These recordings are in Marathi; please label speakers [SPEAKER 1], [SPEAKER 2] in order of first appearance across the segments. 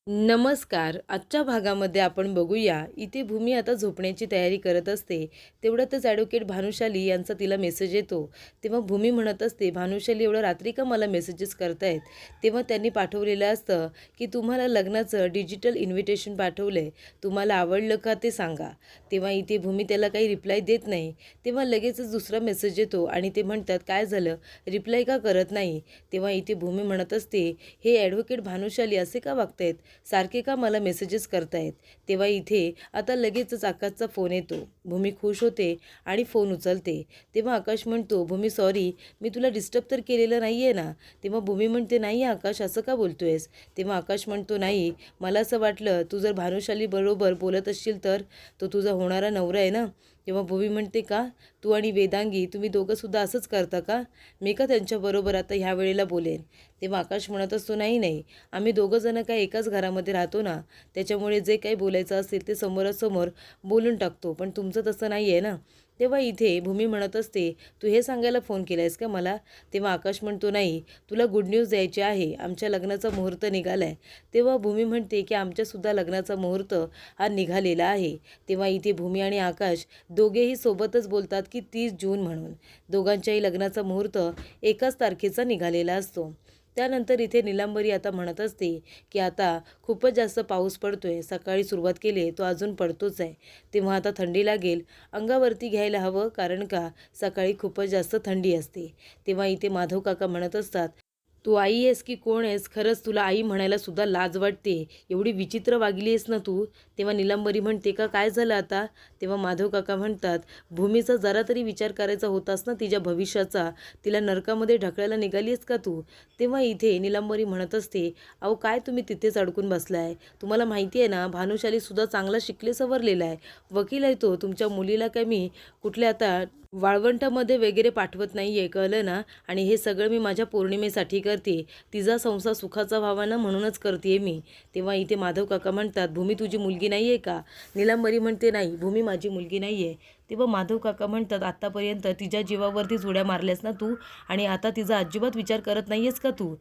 [SPEAKER 1] नमस्कार. आजच्या भागामध्ये आपण बघूया, इथे भूमी आता झोपण्याची तयारी करत असते. तेवढ्यातच ॲडव्होकेट भानुशाली यांचा तिला मेसेज येतो. तेव्हा भूमी म्हणत असते, "भानुशाली एवढं रात्री का मला मेसेजेस करतायत?" तेव्हा त्यांनी पाठवलेलं असतं, की "तुम्हाला लग्नाचं डिजिटल इन्व्हिटेशन पाठवलं आहे. तुम्हाला आवडलं का ते सांगा." तेव्हा इथे भूमी त्याला काही रिप्लाय देत नाही. तेव्हा लगेचच दुसरा मेसेज येतो आणि ते म्हणतात, "काय झालं? रिप्लाय का करत नाही?" तेव्हा इथे भूमी म्हणत असते, "हे ॲडव्होकेट भानुशाली असे का वागतायत? सारखे का मला मेसेजेस करतायत?" तेव्हा इथे आता लगेचच आकाशचा फोन येतो. भूमी खुश होते आणि फोन उचलते. तेव्हा आकाश म्हणतो, "भूमी सॉरी, मी तुला डिस्टर्ब तर केलेलं नाही आहे ना?" तेव्हा भूमी म्हणते, "नाही आकाश, असं का बोलतोयस?" तेव्हा आकाश म्हणतो, "नाही, मला असं वाटलं तू जर भानुशाली बरोबर बोलत असशील तर तो तुझा होणारा नवरा आहे ना." तेव्हा भूमी म्हणते, "का? तू आणि वेदांगी तुम्ही दोघंसुद्धा असंच करता का? मी का त्यांच्याबरोबर आता ह्या वेळेला बोलेन?" तेव्हा आकाश म्हणत असतो, "नाही नाही, आम्ही दोघंजणं काय एकाच घरामध्ये राहतो ना, त्याच्यामुळे जे काही बोलायचं असेल ते समोरासमोर बोलून टाकतो. पण तुमचं तसं नाही आहे ना." तेव्हा इथे भूमी म्हणत असते, "तू हे सांगायला फोन केला आहेस का मला?" तेव्हा आकाश म्हणतो, "नाही, तुला गुड न्यूज द्यायची आहे. आमच्या लग्नाचा मुहूर्त निघाला आहे." तेव्हा भूमी म्हणते, की "आमच्यासुद्धा लग्नाचा मुहूर्त हा निघालेला आहे." तेव्हा इथे भूमी आणि आकाश दोघेही सोबतच बोलतात, की 30 जून म्हणून. दोघांच्याही लग्नाचा मुहूर्त एकाच तारखेचा निघालेला असतो. त्यानंतर इथे नीलांबरी आता म्हणत असते, की आता खूपच जास्त पाऊस पडतोय. सकाळी सुरुवात केली आहे, तो अजून पडतोच आहे. तेव्हा आता थंडी लागेल, अंगावरती घ्यायला हवं, कारण का सकाळी खूपच जास्त थंडी असते. तेव्हा इथे माधव काका म्हणत असतात, "तू आई आहेस की कोण आहेस? खरंच तुला आई म्हणायला सुद्धा लाज वाटते. एवढी विचित्र वागली आहेस ना तू." तेव्हा नीलांबरी म्हणते, "का काय झालं आता?" तेव्हा माधव काका म्हणतात, "भूमीचा जरा तरी विचार करायचा होतास ना, तिच्या भविष्याचा. तिला नरकामध्ये ढकलायला निघाली आहेस का तू?" तेव्हा इथे नीलांबरी म्हणत असते, "अहो काय तुम्ही तिथेच अडकून बसलाय? तुम्हाला माहिती आहे ना, भानुशालीसुद्धा चांगला शिकले सवरलेला आहे. वकील आहे तो. तुमच्या मुलीला काय मी कुठल्या आता वाळवंटामध्ये वगैरे पाठवत नाही आहे, कळलं ना? आणि हे सगळं मी माझ्या पौर्णिमेसाठी करते. तिचा संसार सुखाचा व्हावा ना, म्हणूनच करते मी." तेव्हा इथे माधव काका म्हणतात, "भूमी तुझी मुलगी नाही आहे का?" नीलांबरी म्हणते, "नाही, भूमी माझी मुलगी नाही आहे." तेव्हा माधव काका म्हणतात, "आत्तापर्यंत तिच्या जीवावरतीच उड्या मारल्यास ना तू, आणि आता तिचा अजिबात विचार करत नाही आहेस का तू?"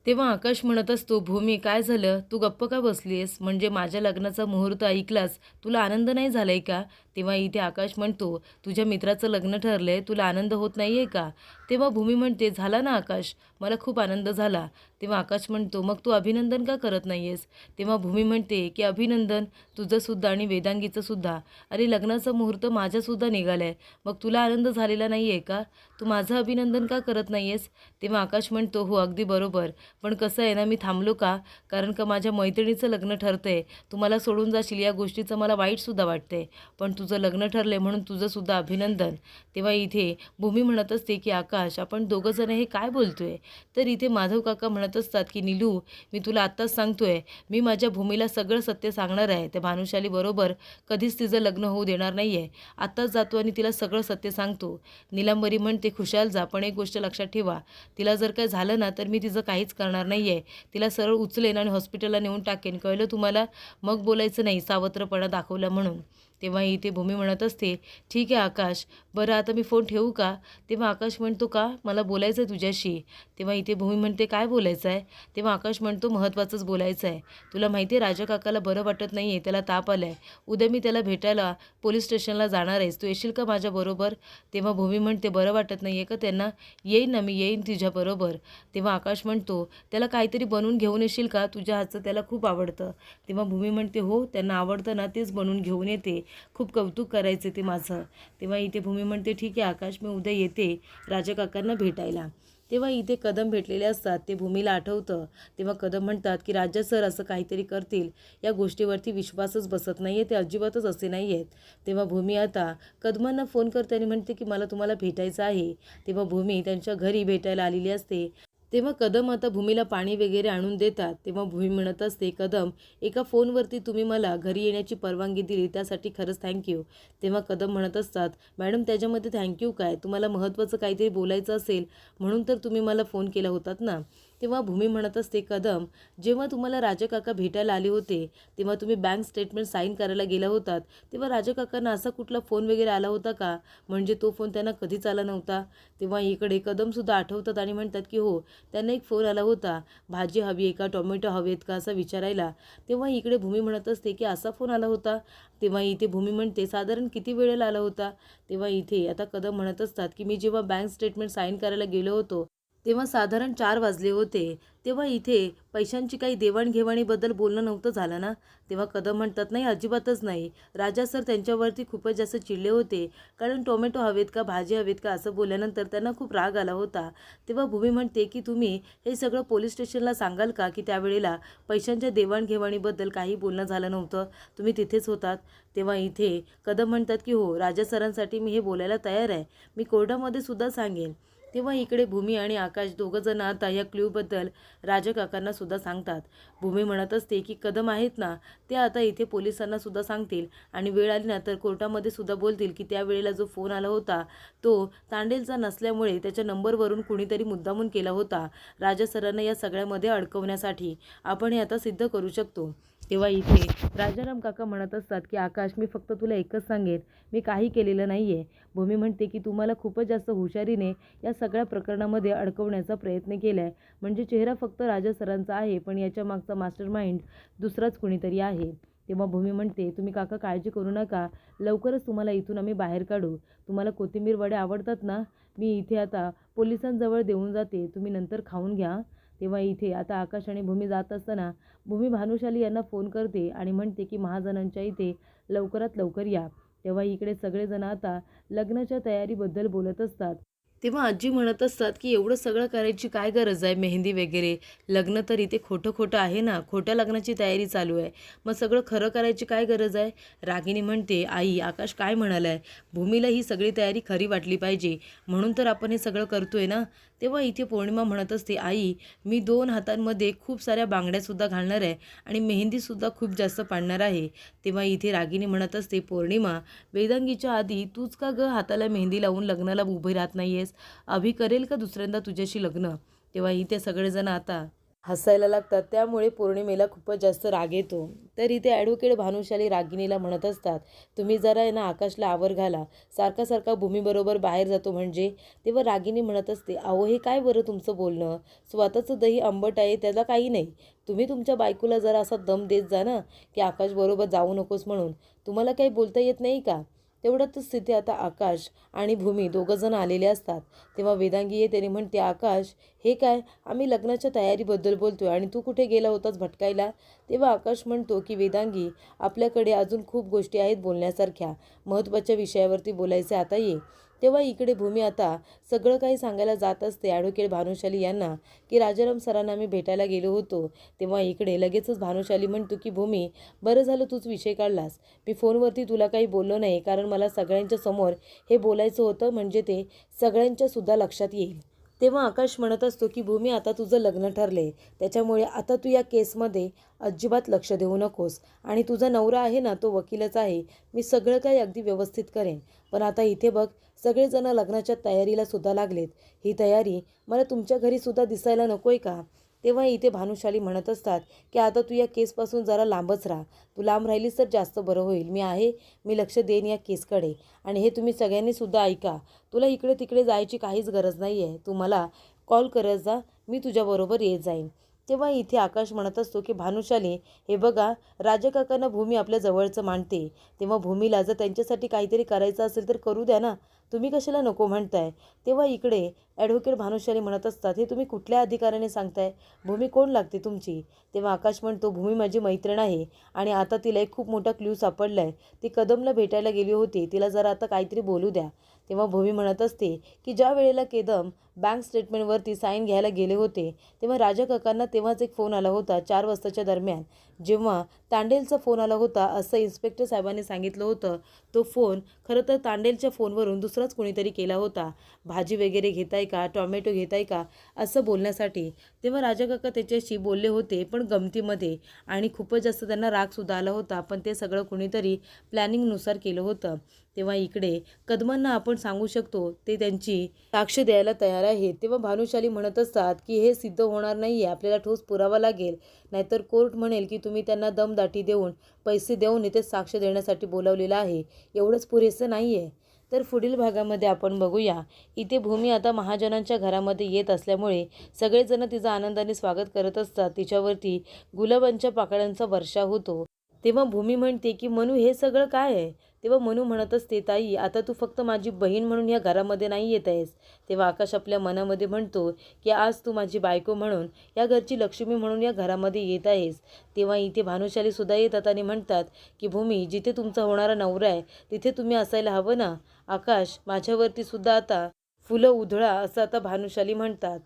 [SPEAKER 1] तेव्हा आकाश म्हणत असतो, "भूमी काय झालं? तू गप्प का बसलीयस? म्हणजे माझ्या लग्नाचा मुहूर्त ऐकलास, तुला आनंद नाही झालाय का?" तेव्हा इथे आकाश म्हणतो, "तुझ्या मित्राचं लग्न ठरलंय, तुला आनंद होत नाहीये का?" तेव्हा भूमी म्हणते, "झाला ना आकाश, मला खूप आनंद झाला." तेव्हा आकाश म्हणतो, "मग तू अभिनंदन का करत नाहीयेस?" तेव्हा भूमी म्हणते, की "अभिनंदन तुझंसुद्धा आणि वेदांगीचं सुद्धा. अरे लग्नाचा मुहूर्त माझ्यासुद्धा निघालाय. मग तुला आनंद झालेला नाहीये का? तू माझं अभिनंदन का करत नाहीयेस?" तेव्हा आकाश म्हणतो, "हो अगदी बरोबर. पण कसं आहे ना, मी थांबलो का? कारण का माझ्या मैत्रिणीचं लग्न ठरतंय. तू मला सोडून जाशील या गोष्टीचं मला वाईटसुद्धा वाटतंय. पण तुझं लग्न ठरलंय म्हणून तुझंसुद्धा अभिनंदन." तेव्हा इथे भूमी म्हणत असते, की "आकाश, आपण दोघंजण हे काय बोलतोय?" तर इथे माधव काका म्हणत असतात, की "नीलू, मी तुला आत्ताच सांगतोय, मी माझ्या भूमीला सगळं सत्य सांगणार आहे. त्या भानुशाली बरोबर कधीच तिचं लग्न होऊ देणार नाही आहे. आत्ताच जातो आणि तिला सगळं सत्य सांगतो." नीलांबरी म्हणते, "खुशाल जा, पण एक गोष्ट लक्षात ठेवा, तिला जर काय झालं ना, तर मी तिचं काहीच करणार नाही आहे. तिला सरळ उचलेन आणि हॉस्पिटलला नेऊन टाकेन, कळलं तुम्हाला? मग बोलायचं नाही सावत्रपणा दाखवला म्हणून." तेव्हा इथे भूमी म्हणत असते, "ठीक आहे आकाश, बरं आता मी फोन ठेवू का?" तेव्हा आकाश म्हणतो, "का? मला बोलायचं आहे तुझ्याशी." तेव्हा इथे भूमी म्हणते, "काय बोलायचं आहे?" तेव्हा आकाश म्हणतो, "महत्त्वाचंच बोलायचं आहे. तुला माहिती आहे राजा काकाला बरं वाटत नाही आहे, त्याला ताप आला आहे. उद्या मी त्याला भेटायला पोलीस स्टेशनला जाणार आहेस. तू येशील का माझ्याबरोबर?" तेव्हा भूमी म्हणते, "बरं वाटत नाही आहे का त्यांना? येईन ना, मी येईन तुझ्याबरोबर." तेव्हा आकाश म्हणतो, "त्याला काहीतरी बनवून घेऊन येशील का? तुझ्या हातचं त्याला खूप आवडतं." तेव्हा भूमी म्हणते, "हो, त्यांना आवडतं ना, तेच बनवून घेऊन येते. खूप कौतुक करायचे ते माझं." तेव्हा इथे भूमी म्हणते, "ठीक आहे आकाश, मी उद्या येते राजा काकांना भेटायला." तेव्हा इथे कदम भेटलेले असतात, ते भूमीला आठवतं. तेव्हा कदम म्हणतात, की "राजा सर असं काहीतरी करतील, या गोष्टीवरती विश्वासच बसत नाही आहे, ते अजिबातच असे नाही आहेत." तेव्हा भूमी आता कदमांना फोन करते आणि म्हणते, की "मला तुम्हाला भेटायचं आहे." तेव्हा भूमी त्यांच्या घरी भेटायला आलेली असते. तेव्हा कदम आता भूमीला पाणी वगैरे आणून देतात. तेव्हा भूमी म्हणत असते, "कदम, एका फोनवरती तुम्ही मला घरी येण्याची परवानगी दिली, त्यासाठी खरंच थँक्यू." तेव्हा कदम म्हणत असतात, "मॅडम, त्याच्यामध्ये थँक्यू काय? तुम्हाला महत्त्वाचं काहीतरी बोलायचं असेल म्हणून तर तुम्ही मला फोन केला होतात ना." तेव्हा भूमी म्हणत असते, कदम, जेव्हा तुम्हाला राजकाका भेटायला आले होते तेव्हा तुम्ही बँक स्टेटमेंट साईन करायला गेला होतात तेव्हा राजकाकांना असा कुठला फोन वगैरे आला होता का? म्हणजे तो फोन त्यांना कधीच आला नव्हता. तेव्हा इकडे कदमसुद्धा आठवतात आणि म्हणतात की हो, त्यांना एक फोन आला होता, भाजी हवी आहे का, टोमॅटो हवे आहेत का, असं विचारायला. तेव्हा इकडे भूमी म्हणत असते की असा फोन आला होता. तेव्हा इथे भूमी म्हणते, साधारण किती वेळेला आला होता? तेव्हा इथे आता कदम म्हणत असतात की मी जेव्हा बँक स्टेटमेंट साईन करायला गेलो होतो तेव्हा साधारण 4 वाजले होते. तेव्हा इथे पैशांची काही देवाणघेवाणीबद्दल बोलणं नव्हतं झालं ना? तेव्हा कदम म्हणतात, नाही, अजिबातच नाही. राजा सर त्यांच्यावरती खूपच जास्त चिडले होते, कारण टोमॅटो हवेत का, भाजी हवेत का असं बोलल्यानंतर त्यांना खूप राग आला होता. तेव्हा भूमी म्हणते की तुम्ही हे सगळं पोलीस स्टेशनला सांगाल का, की त्यावेळेला पैशांच्या देवाणघेवाणीबद्दल काही बोलणं झालं नव्हतं, तुम्ही तिथेच होतात? तेव्हा इथे कदम म्हणतात की हो, राजा सरांसाठी मी हे बोलायला तयार आहे, मी कोर्टामध्ये सुद्धा सांगेन. तेव्हा इकडे भूमी आणि आकाश दोघंजण आता या क्ल्यूबद्दल राजकाकांना सुद्धा सांगतात. भूमी म्हणत असते की कदम आहेत ना, ते आता इथे पोलिसांना सुद्धा सांगतील आणि वेळ आली ना तर कोर्टामध्ये सुद्धा बोलतील की त्यावेळेला जो फोन आला होता तो तांडेलचा नसल्यामुळे त्याच्या नंबरवरून कुणीतरी मुद्दामून केला होता राजा सरांना या सगळ्यामध्ये अडकवण्यासाठी. आपण हे आता सिद्ध करू शकतो. तेव्हा इथे राजाराम काका म्हणत असतात की आकाश, मी फक्त तुला एकच सांगेन, मी काही केलेलं नाही आहे. भूमी म्हणते की तुम्हाला खूपच जास्त हुशारीने या सगळ्या प्रकरणामध्ये अडकवण्याचा प्रयत्न केला आहे. म्हणजे चेहरा फक्त राजा सरांचा आहे, पण याच्या मागचा मास्टर माइंड दुसराच कुणीतरी आहे. तेव्हा भूमी म्हणते, तुम्ही काका काळजी करू नका, लवकरच तुम्हाला इथून आम्ही बाहेर काढू. तुम्हाला कोथिंबीर वडे आवडतात ना? मी इथे आता पोलिसांजवळ देऊन जाते, तुम्ही नंतर खाऊन घ्या. तेव्हा इथे आता आकाश आणि भूमी जात असताना भूमी भानुशाली यांना फोन करते आणि म्हणते की महाजनांच्या इथे लवकरात लवकर या. तेव्हा इकडे सगळेजण आता लग्नाच्या तयारीबद्दल बोलत असतात. तेव्हा आजी म्हणत असतात की एवढं सगळं करायची काय गरज आहे, मेहंदी वगैरे, लग्न तर इथे खोटं खोटं आहे ना, खोट्या लग्नाची तयारी चालू आहे, मग सगळं खरं करायची काय गरज आहे? रागिनी म्हणते, आई, आकाश काय म्हणालाय, भूमीला ही सगळी तयारी खरी वाटली पाहिजे, म्हणून तर आपण हे सगळं करतोय ना. तेव्हा इथे पौर्णिमा म्हणत असते, आई, मी 2 हातांमध्ये खूप साऱ्या बांगड्यासुद्धा घालणार आहे आणि मेहंदीसुद्धा खूप जास्त पाडणार आहे. तेव्हा इथे रागिनी म्हणत असते, पौर्णिमा, वेदांगीच्या आधी तूच का गं हाताला मेहंदी लावून लग्नाला उभी राहत नाही आहेस? अभि करेल का दुसऱ्यांदा तुझ्याशी लग्न? तेव्हा इथे सगळेजण आता हसायला लागतात. त्यामुळे पौर्णिमेला खूपच जास्त राग येतो. तर इथे ॲडव्होकेट भानुशाली रागिनीला म्हणत असतात, तुम्ही जरा आहे ना आकाशला आवर घाला, सारखा सारखा भूमीबरोबर बाहेर जातो म्हणजे. तेव्हा रागिनी म्हणत असते, अहो, हे काय बरं तुमचं बोलणं, स्वतःचं दही आंबट आहे त्याला काही नाही. तुम्ही तुमच्या बायकोला जरा असा दम देत जा ना, की आकाशबरोबर जाऊ नकोस म्हणून. तुम्हाला काही बोलता येत नाही का? तेवढ्यातच तिथे आता आकाश आणि भूमी दोघंजण आलेले असतात. तेव्हा वेदांगी येते आणि म्हणते, आकाश, हे काय, आम्ही लग्नाच्या तयारीबद्दल बोलतोय आणि तू कुठे गेला होतास भटकायला? तेव्हा आकाश म्हणतो की वेदांगी, आपल्याकडे अजून खूप गोष्टी आहेत बोलण्यासारख्या, महत्त्वाच्या विषयावरती बोलायचे, आता ये. तेव्हा इकडे भूमी आता सगळं काही सांगायला जात असते ॲडव्होकेट भानुशाली यांना की राजाराम सरांना मी भेटायला गेलो होतो. तेव्हा इकडे लगेचच भानुशाली म्हणतो की भूमी, बरं झालं तूच विषय काढलास, मी फोनवरती तुला काही बोललो नाही, कारण मला सगळ्यांच्या समोर हे बोलायचं होतं, म्हणजे ते सगळ्यांच्या सुद्धा लक्षात येईल. तेव्हा आकाश म्हणत असतो की भूमी, आता तुझं लग्न ठरले, त्याच्यामुळे आता तू या केसमध्ये अजिबात लक्ष देऊ नकोस आणि तुझा नवरा आहे ना, तो वकीलच आहे, मी सगळं काही अगदी व्यवस्थित करेन. पण आता इथे बघ, सगळेजण लग्नाच्या तयारीला सुद्धा लागलेत, ही तयारी मला तुमच्या घरी सुद्धा दिसायला नकोय का? तेव्हा इथे भानुशाली म्हणत असतात की आता तू या केसपासून जरा लांबच राहा, तू लांब राहिलीस तर जास्त बरं होईल. मी आहे, मी लक्ष देईन या केसकडे. आणि हे तुम्ही सगळ्यांनी सुद्धा ऐका, तुला इकडे तिकडे जायची काहीच गरज नाही आहे, तू मला कॉल करत जा, मी तुझ्याबरोबर येत जाईन. तेव्हा इथे आकाश म्हणत असतो की भानुशाली, हे बघा, राजकाकांना भूमी आपल्या जवळचं मानते, तेव्हा भूमीला जर त्यांच्यासाठी काहीतरी करायचं असेल तर करू द्या ना, तुम्ही कशाला नको म्हणताय? तेव्हा इकडे ॲडव्होकेट भानुशाली म्हणत असतात, हे तुम्ही कुठल्या अधिकाराने सांगताय? भूमी कोण लागते तुमची? तेव्हा आकाश म्हणतो, भूमी माझी मैत्रीण आहे आणि आता तिला एक खूप मोठा क्ल्यू सापडला आहे, ती कदमला भेटायला गेली होती, तिला जरा आता काहीतरी बोलू द्या. तेव्हा भूमी म्हणत असते की ज्या वेळेला कदम बँक स्टेटमेंटवरती साईन घ्यायला गेले होते तेव्हा राजा काकांना तेव्हाच एक फोन आला होता 4 वाजताच्या दरम्यान, जेव्हा तांडेलचा फोन आला होता असं इन्स्पेक्टर साहेबांनी सांगितलं होतं. तो फोन खरं तर तांडेलच्या फोनवरून दुसराच कोणीतरी केला होता, भाजी वगैरे घेताय का, टोमॅटो घेताय का, असं बोलण्यासाठी. तेव्हा राजा काका त्याच्याशी बोलले होते, पण गमतीमध्ये, आणि खूपच जास्त त्यांना रागसुद्धा आला होता, पण ते सगळं कोणीतरी प्लॅनिंगनुसार केलं होतं. तेव्हा इकडे कदमांना आपण सांगू शकतो ते त्यांची साक्ष द्यायला तयार आहेत. तेव्हा भानुशाली म्हणत असतात की हे सिद्ध होणार नाही आहे, आपल्याला ठोस पुरावा लागेल, नाहीतर कोर्ट म्हणेल की तुम्ही त्यांना दमदाटी देऊन पैसे देऊन इथे साक्ष देण्यासाठी बोलावलेलं आहे, एवढंच पुरेसं नाही आहे. तर पुढील भागामध्ये आपण बघूया, इथे भूमी आता महाजनांच्या घरामध्ये येत असल्यामुळे सगळेजण तिचं आनंदाने स्वागत करत असतात. तिच्यावरती गुलाबांच्या पाकळ्यांचा वर्षाव होतो. तेव्हा भूमी म्हणते की मनू हे सगळं काय आहे? तेव्हा मनू म्हणत असते, ताई आता तू फक्त माझी बहीण म्हणून या घरामध्ये नाही येत आहेस. तेव्हा आकाश आपल्या मनामध्ये म्हणतो की आज तू माझी बायको म्हणून, या घरची लक्ष्मी म्हणून या घरामध्ये येत आहेस. तेव्हा इथे भानुशाली सुद्धा येतात आणि म्हणतात की भूमी, जिथे तुमचा होणारा नवरा आहे तिथे तुम्ही असायला हवं ना. आकाश, माझ्यावरती सुद्धा आता फुलं उधळा, असं आता भानुशाली म्हणतात.